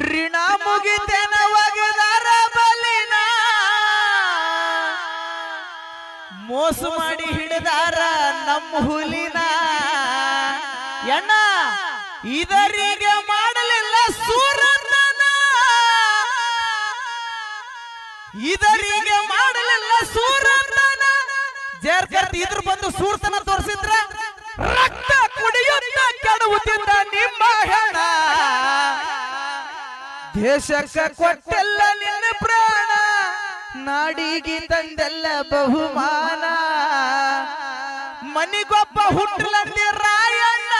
ಋಣ ಮುಗಿತೇನ ಒಗದಾರ ಬಲಿನ ಮೋಸ ಮಾಡಿ ಹಿಡಿದಾರ ನಮ್ಮ ಹುಲಿನ ಎಣ್ಣ ಇದರಿಗೆ ಮಾಡಲಿಲ್ಲ ಸೂರನ್ನ ಇದರಿಗೆ ಮಾಡಲಿಲ್ಲ ಸೂರನ್ನ ಜೇರ್ಕರ್ತಿ ಇದ್ರ ಬಂದು ಸೂರ್ತನ ತೋರಿಸಿದ್ರ ರಕ್ತ ಕುಡಿಯುತ್ತ ಕೆಡುವುದಿದ್ದ ನಿಮ್ಮ ಹೆಣ ದೇಶಕ್ಕೆ ಕೊಟ್ಟೆಲ್ಲ ನಿನ್ನ ಪ್ರಾಣ ನಾಡಿಗೆ ತಂದೆಲ್ಲ ಬಹುಮಾನ ಮನಿಗೊಬ್ಬ ಹುಟ್ಟಲಂದಿ ರಾಯಣ್ಣ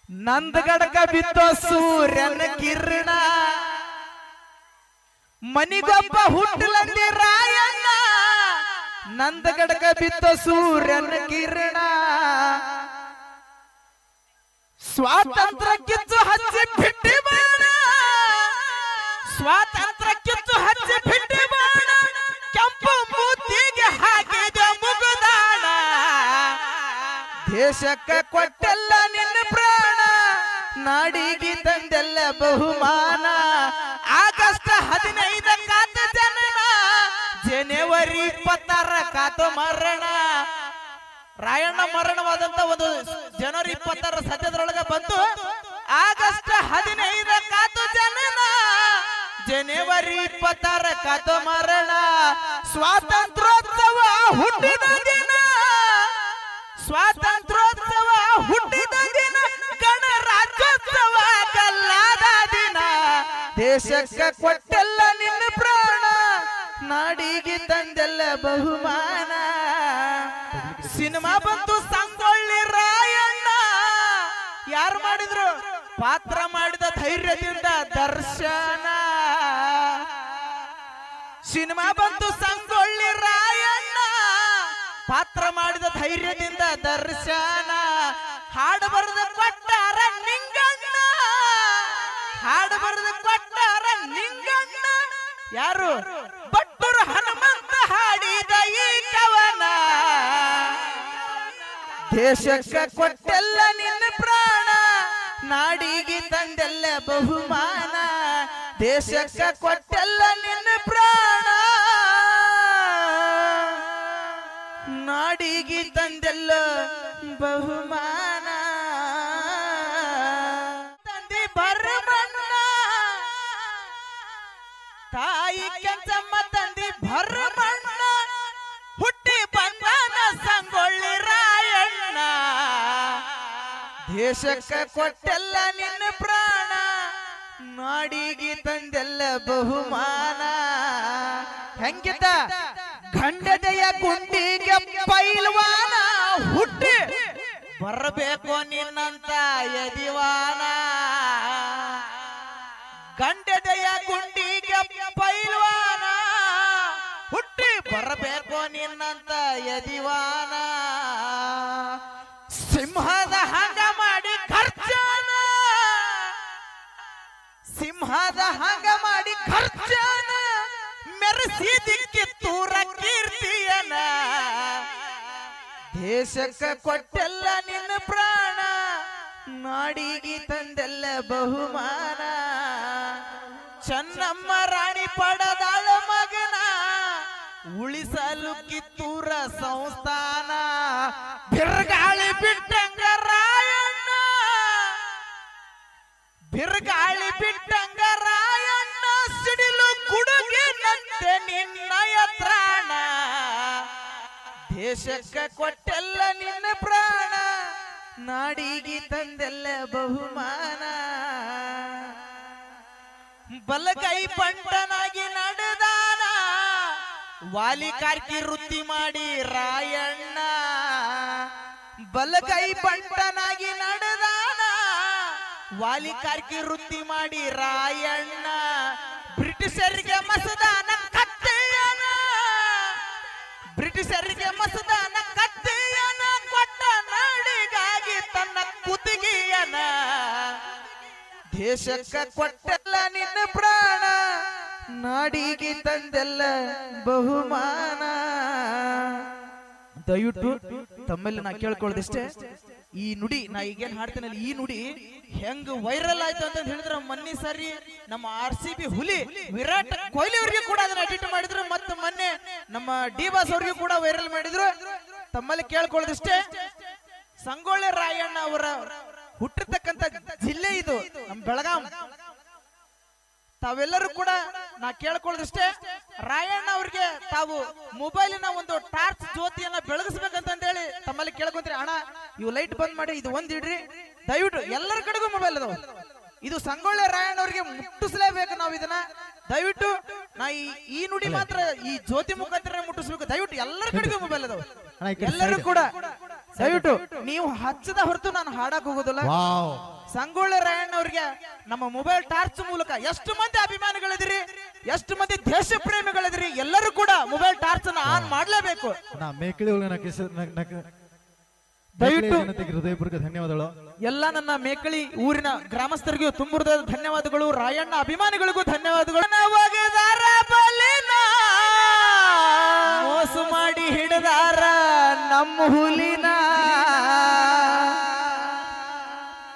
ನಂದಗಡಕ ಬಿತ್ತೋ ಸೂರ್ಯನ ಕಿರಣ ಮನಿಗೊಬ್ಬ ಹುಟ್ಟಲಂದಿ ರಾಯಣ್ಣ ನಂದಗಡಕ ಬಿತ್ತೋ ಸೂರ್ಯನ ಕಿರಣ ಸ್ವಾತಂತ್ರ್ಯ ಕಿಚ್ಚು ಹಚ್ಚಿ ಬಿಟ್ಟಿ ಬಾಣ ಸ್ವಾತಂತ್ರ್ಯ ಕಿಚ್ಚು ಹಚ್ಚಿ ಬಿಟ್ಟಿ ಬಾಣ ಕೆಂಪು ಮೂತಿಗೆ ಹಾಕಿದ ಮುಗುದಾಣ ದೇಶಕ್ಕೆ ಕೊಟ್ಟೆಲ್ಲ ನಿನ್ನ ಪ್ರಾಣ ನಾಡಿಗೆ ತಂದೆಲ್ಲ ಬಹುಮಾನ ಆಗಸ್ಟ್ 15 ಕಾತ ಜನನ ಜನವರಿ 26 ಕಾತು ಮರಣ ರಾಯಣ್ಣ ಮರಣವಾದಂತ ಒಂದು ಜನವರಿ 26 ಸದ್ಯದೊಳಗೆ ಬಂತು ಆಗಸ್ಟ್ 15 ಕಾತು ಜನನ ಜನವರಿ 26 ಕಾತು ಮರಣ ಸ್ವಾತಂತ್ರ್ಯೋತ್ಸವ ಹುಟ್ಟಿದ ದಿನ ಸ್ವಾತಂತ್ರ್ಯೋತ್ಸವ ಹುಟ್ಟಿದ ದಿನ ಗಣರಾಜ್ಯೋತ್ಸವ ಕಲ್ಲಾದ ದಿನ ದೇಶಕ್ಕೆ ಕೊಟ್ಟೆಲ್ಲ ನಿನ್ನ ಪ್ರಾಣ ನಾಡಿಗೆ ತಂದೆಲ್ಲ ಬಹುಮಾನ ಸಿನಿಮಾ ಬಂತು ಸಂಗೊಳ್ಳಿ ರಾಯಣ್ಣ ಯಾರು ಮಾಡಿದ್ರು ಪಾತ್ರ ಮಾಡಿದ ಧೈರ್ಯದಿಂದ ದರ್ಶನ ಸಿನಿಮಾ ಬಂತು ಸಂಗೊಳ್ಳಿ ರಾಯಣ್ಣ ಪಾತ್ರ ಮಾಡಿದ ಧೈರ್ಯದಿಂದ ದರ್ಶನ ಹಾಡು ಬರೆದು ಕೊಟ್ಟಾರ ನಿಂಗಣ್ಣ ಹಾಡು ಬರೆದು ಕೊಟ್ಟಾರ ನಿಂಗಣ್ಣ ಯಾರು ಬಟ್ಟೂರು ಹನುಮಂತ ಹಾಡಿದ ಈ ಕವನ ದೇಶಕ್ಕೆ ಕೊಟ್ಟೆಲ್ಲ ನಿನ್ನ ಪ್ರಾಣ ನಾಡಿಗೆ ತಂದೆಲ್ಲ ಬಹುಮಾನ ದೇಶಕ್ಕೆ ಕೊಟ್ಟೆಲ್ಲ ನಿನ್ನ ಪ್ರಾಣ ನಾಡಿಗೆ ತಂದೆಲ್ಲ ಬಹುಮಾನ ತಂದೆ ಭರಮಣ್ಣ ತಾಯಿ ಕೆಂಚಮ್ಮ ತಂದೆ ಭರಮಣ್ಣ ಹುಟ್ಟಿ ಬಂದಾನ ಸಂಗೊಳ್ಳಿ ರಾಯಣ್ಣ ದೇಶಕ್ಕೆ ಕೊಟ್ಟೆಲ್ಲ ನಿನ್ನ ಪ್ರಾಣ ನಾಡಿಗೆ ತಂದೆಲ್ಲ ಬಹುಮಾನ ಹೆಂಗಿದ್ದ ಖಂಡದೆಯ ಗುಂಡಿಗೆ ಪೈಲ್ವಾನ ಹುಟ್ಟಿ ಬರಬೇಕು ನಿನ್ನಂತ ಯದಿವಾನ ಗಂಡದೆಯ ಗುಂಡಿಗೆ ಪೈಲ್ವಾನ ಹುಟ್ಟಿ ಬರಬೇಕು ನಿನ್ನಂತ ಯದಿವಾನ ಸಿಂಹದ ಹಂಗ ಮಾಡಿ ಖರ್ಚಾನ ಸಿಂಹದ ಹಂಗ ಮಾಡಿ ಖರ್ಚಾನ ಮೆರೆಸಿದಿ ಕಿತ್ತೂರ ಕೀರ್ತಿಯನ ದೇಶಕ್ಕೆ ಕೊಟ್ಟೆಲ್ಲ ನಿನ್ನ ಪ್ರಾಣ ನಾಡಿಗೆ ತಂದೆಲ್ಲ ಬಹುಮಾನ ಚೆನ್ನಮ್ಮ ರಾಣಿ ಪಡದಾಳ ಮಗನ ಉಳಿಸಲು ಕಿತ್ತೂರ ಸಂಸ್ಥಾನ ಬಿರುಗಾಳಿ ಬಿಟ್ಟಂಗ ರಾಯಣ್ಣ ಬಿರುಗಾಳಿ ಬಿಟ್ಟಂಗ ರಾಯಣ್ಣ ಸಿಡಿಲು ಗುಡುಗಿನಂತೆ ನಿನ್ನಯ ತ್ರಾಣ ದೇಶಕ್ಕೆ ಕೊಟ್ಟೆಲ್ಲ ನಿನ್ನ ಪ್ರಾಣ ನಾಡಿಗೆ ತಂದೆಲ್ಲ ಬಹುಮಾನ ಬಲಗೈ ಬಂಟನಾಗಿ ನಡೆದಾನ ವಾಲಿ ಕಾರ್ಕಿ ವೃತ್ತಿ ಮಾಡಿ ರಾಯಣ್ಣ ಬಲಗೈ ಬಂಟನಾಗಿ ನಡೆದಾನ ವಾಲಿ ಕಾರ್ಕಿ ವೃತ್ತಿ ಮಾಡಿ ರಾಯಣ್ಣ ಬ್ರಿಟಿಷರಿಗೆ ಮಸದಾನ ಕತ್ತೆಯನ ಬ್ರಿಟಿಷರಿಗೆ ಮಸದಾನ ಕತ್ತೆಯನ ಕೊಟ್ಟ ನಾಡಿಗಾಗಿ ತನ್ನ ಕುತ್ತಿಗೆಯನ ದೇಶಕ್ಕೆ ಕೊಟ್ಟೆಲ್ಲ ನಿನ್ನ ಪ್ರಾಣ ನಾಡಿಗೆ ತಂದೆಲ್ಲ ಬಹುಮಾನ. ದಯವಿಟ್ಟು ತಮ್ಮಲ್ಲಿ ನಾ ಕೇಳ್ಕೊಳ್ಳೋದಿಷ್ಟೇ, ಈ ನುಡಿ ನಾ ಈಗೇನ್ ಹಾಡ್ತೇನಲ್ಲ ಈ ನುಡಿ ಹೆಂಗ್ ವೈರಲ್ ಆಯ್ತು ಅಂತ ಹೇಳಿದ್ರೆ ಮೊನ್ನೆ ಸಾರಿ ನಮ್ಮ RCB ಹುಲಿ ವಿರಾಟ್ ಕೊಹ್ಲಿ ಅವ್ರಿಗೆ ಕೂಡ ಅದನ್ನ ಎಡಿಟ್ ಮಾಡಿದ್ರು ಮತ್ತು ಮೊನ್ನೆ ನಮ್ಮ ಡಿ ಬಾಸ್ ಅವ್ರಿಗೂ ಕೂಡ ವೈರಲ್ ಮಾಡಿದ್ರು. ತಮ್ಮಲ್ಲಿ ಕೇಳ್ಕೊಳ್ಳೋದಿಷ್ಟೇ, ಸಂಗೊಳ್ಳಿ ರಾಯಣ್ಣ ಅವರ ಹುಟ್ಟಿರ್ತಕ್ಕಂಥ ಜಿಲ್ಲೆ ಇದು ನಮ್ಮ ಬೆಳಗಾಂ. ತಾವೆಲ್ಲರೂ ಕೂಡ ನಾ ಕೇಳ್ಕೊಳ್ಳೋದಿಷ್ಟೇ, ರಾಯಣ್ಣ ಅವ್ರಿಗೆ ತಾವು ಮೊಬೈಲಿನ ಒಂದು ಟಾರ್ಚ್ ಜ್ಯೋತಿಯನ್ನ ಬೆಳಗಿಸ್ಬೇಕಂತ ಹೇಳಿ ತಮ್ಮಲ್ಲಿ ಕೇಳ್ಕೊಂತೀರಿ. ಅಣ್ಣ ಇವು ಲೈಟ್ ಬಂದ್ ಮಾಡಿ ಇದು ಒಂದ್ ಇಡ್ರಿ ದಯವಿಟ್ಟು. ಎಲ್ಲರ ಕಡೆಗೂ ಮೊಬೈಲ್ ಅದಾವ. ಇದು ಸಂಗೊಳ್ಳಿ ರಾಯಣ್ಣ ಅವ್ರಿಗೆ ಮುಟ್ಟಿಸ್ಲೇಬೇಕು ನಾವು ಇದನ್ನ. ದಯವಿಟ್ಟು ನಾ ಈ ನುಡಿ ಮಾತ್ರ ಈ ಜ್ಯೋತಿ ಮುಖಾಂತರ ಮುಟ್ಟಿಸ್ಬೇಕು. ದಯವಿಟ್ಟು ಎಲ್ಲರ ಕಡೆಗೂ ಮೊಬೈಲ್ ಅದಾವ. ಎಲ್ಲರೂ ಕೂಡ ದಯವಿಟ್ಟು ನೀವು ಹಚ್ಚದ ಹೊರತು ನಾನು ಹಾಡಕ್ ಹೋಗೋದಿಲ್ಲ. ಸಂಗೊಳ್ಳಿ ರಾಯಣ್ಣ ಅವ್ರಿಗೆ ನಮ್ಮ ಮೊಬೈಲ್ ಟಾರ್ಚ್ ಮೂಲಕ ಎಷ್ಟು ಮಂದಿ ಅಭಿಮಾನಿಗಳಿದಿರಿ, ಎಷ್ಟು ಮಂದಿ ದೇಶ ಪ್ರೇಮಿಗಳಿದಿರಿ, ಎಲ್ಲರೂ ಕೂಡ ಮೊಬೈಲ್ ಟಾರ್ಚ್ ಅನ್ನ ಆನ್ ಮಾಡ್ಲೇಬೇಕು. ದಯವಿಟ್ಟು ಹೃದಯಪೂರ್ವಕ ಧನ್ಯವಾದಗಳು. ಎಲ್ಲ ನನ್ನ ಮೇಕಳಿ ಊರಿನ ಗ್ರಾಮಸ್ಥರಿಗೂ ತುಂಬ ಹೃದಯದ ಧನ್ಯವಾದಗಳು. ರಾಯಣ್ಣ ಅಭಿಮಾನಿಗಳಿಗೂ ಧನ್ಯವಾದಗಳು. ಮೋಸ ಮಾಡಿ ಹಿಡಿದಾರ ನಮ್ಮ ಹುಲಿನ